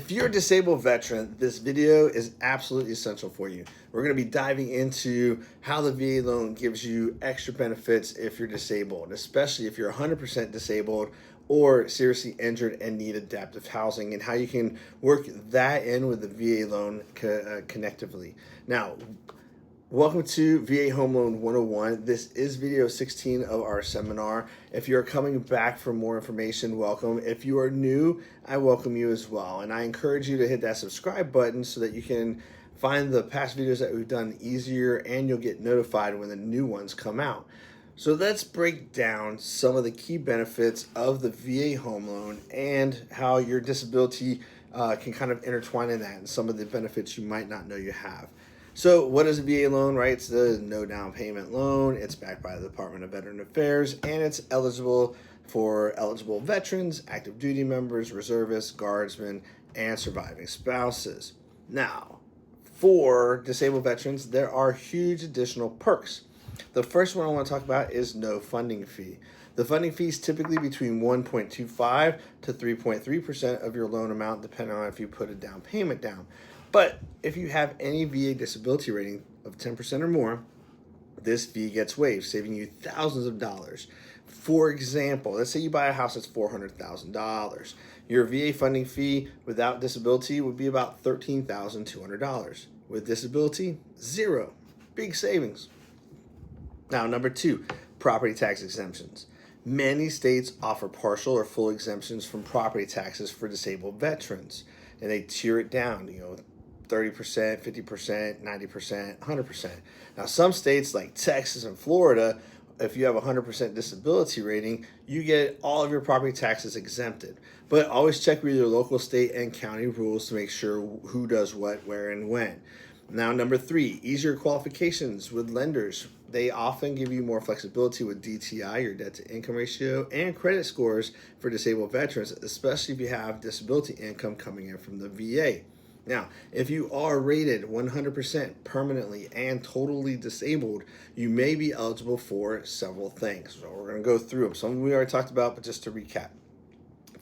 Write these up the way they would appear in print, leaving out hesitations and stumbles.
If you're a disabled veteran, this video is absolutely essential for you. We're going to be diving into how the VA loan gives you extra benefits if you're disabled, especially if you're 100% disabled or seriously injured and need adaptive housing, and how you can work that in with the VA loan connectively. Now, welcome to VA Home Loan 101. This is video 16 of our seminar. If you're coming back for more information, welcome. If you are new, I welcome you as well. And I encourage you to hit that subscribe button so that you can find the past videos that we've done easier and you'll get notified when the new ones come out. So let's break down some of the key benefits of the VA home loan and how your disability can kind of intertwine in that and some of the benefits you might not know you have. So what is a VA loan, right? It's the no down payment loan. It's backed by the Department of Veteran Affairs, and it's eligible for eligible veterans, active duty members, reservists, guardsmen, and surviving spouses. Now, for disabled veterans, there are huge additional perks. The first one I want to talk about is no funding fee. The funding fee is typically between 1.25 to 3.3% of your loan amount, depending on if you put a down payment down. But if you have any VA disability rating of 10% or more, this fee gets waived, saving you thousands of dollars. For example, let's say you buy a house that's $400,000. Your VA funding fee without disability would be about $13,200. With disability, zero. Big savings. Now, number two, property tax exemptions. Many states offer partial or full exemptions from property taxes for disabled veterans, and they tier it down, 30%, 50%, 90%, 100%. Now, some states like Texas and Florida, if you have a 100% disability rating, you get all of your property taxes exempted. But always check with your local state and county rules to make sure who does what, where, and when. Now, number three, easier qualifications with lenders. They often give you more flexibility with DTI, your debt to income ratio, and credit scores for disabled veterans, especially if you have disability income coming in from the VA. Now, if you are rated 100% permanently and totally disabled, you may be eligible for several things. So we're going to go through them. Some we already talked about, but just to recap.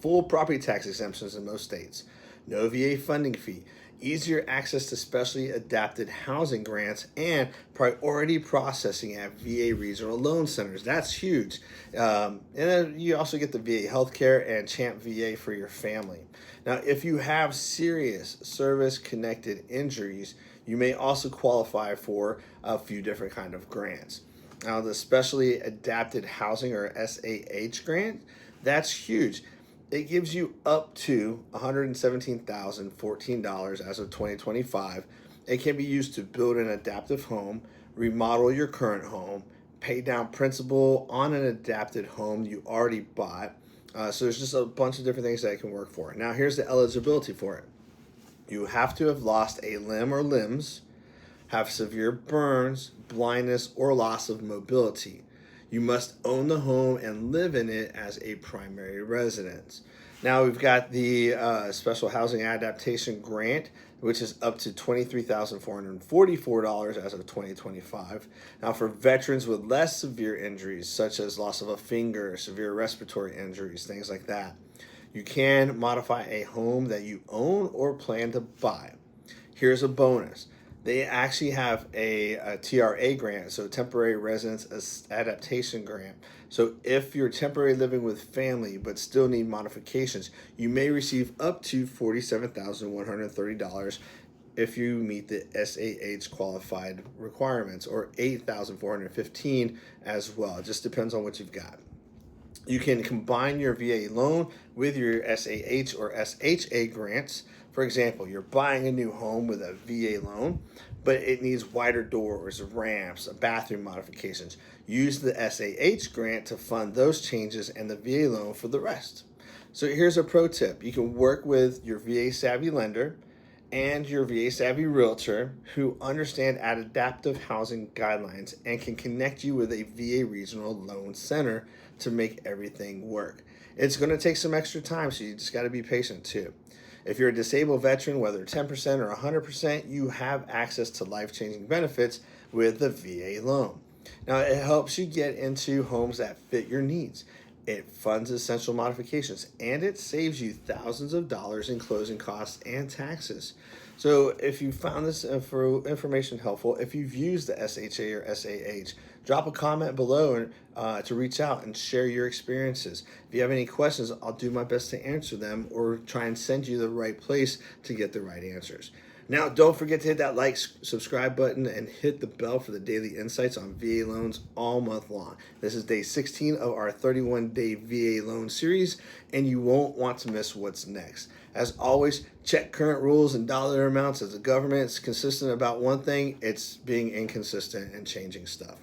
Full property tax exemptions in most states. No VA funding fee. Easier access to specially adapted housing grants and priority processing at VA regional loan centers. That's huge. And then you also get the VA healthcare and CHAMP VA for your family. Now, if you have serious service-connected injuries, you may also qualify for a few different kind of grants. Now, the Specially Adapted Housing or SAH grant, that's huge. It gives you up to $117,014 as of 2025. It can be used to build an adaptive home, remodel your current home, pay down principal on an adapted home you already bought. So there's just a bunch of different things that it can work for. Now, here's the eligibility for it. You have to have lost a limb or limbs, have severe burns, blindness, or loss of mobility. You must own the home and live in it as a primary residence. Now we've got the Special Housing Adaptation Grant, which is up to $23,444 as of 2025. Now for veterans with less severe injuries, such as loss of a finger, severe respiratory injuries, things like that, you can modify a home that you own or plan to buy. Here's a bonus. They actually have a TRA grant, so Temporary Residence Adaptation Grant. So if you're temporarily living with family but still need modifications, you may receive up to $47,130 if you meet the SAH qualified requirements, or $8,415 as well. It just depends on what you've got. You can combine your VA loan with your SAH or SHA grants. For example, you're buying a new home with a VA loan, but it needs wider doors, ramps, bathroom modifications. Use the SAH grant to fund those changes and the VA loan for the rest. So here's a pro tip. You can work with your VA savvy lender and your VA savvy realtor who understand adaptive housing guidelines and can connect you with a VA regional loan center to make everything work. It's going to take some extra time, so you just got to be patient too. If you're a disabled veteran, whether 10% or 100%, you have access to life-changing benefits with the VA loan. Now, it helps you get into homes that fit your needs. It funds essential modifications, and it saves you thousands of dollars in closing costs and taxes. So, if you found this information helpful, if you've used the SHA or SAH, drop a comment below and to reach out and share your experiences. If you have any questions, I'll do my best to answer them or try and send you the right place to get the right answers. Now, don't forget to hit that like, subscribe button, and hit the bell for the daily insights on VA loans all month long. This is day 16 of our 31-day VA loan series, and you won't want to miss what's next. As always, check current rules and dollar amounts. As the government's consistent about one thing, it's being inconsistent and changing stuff.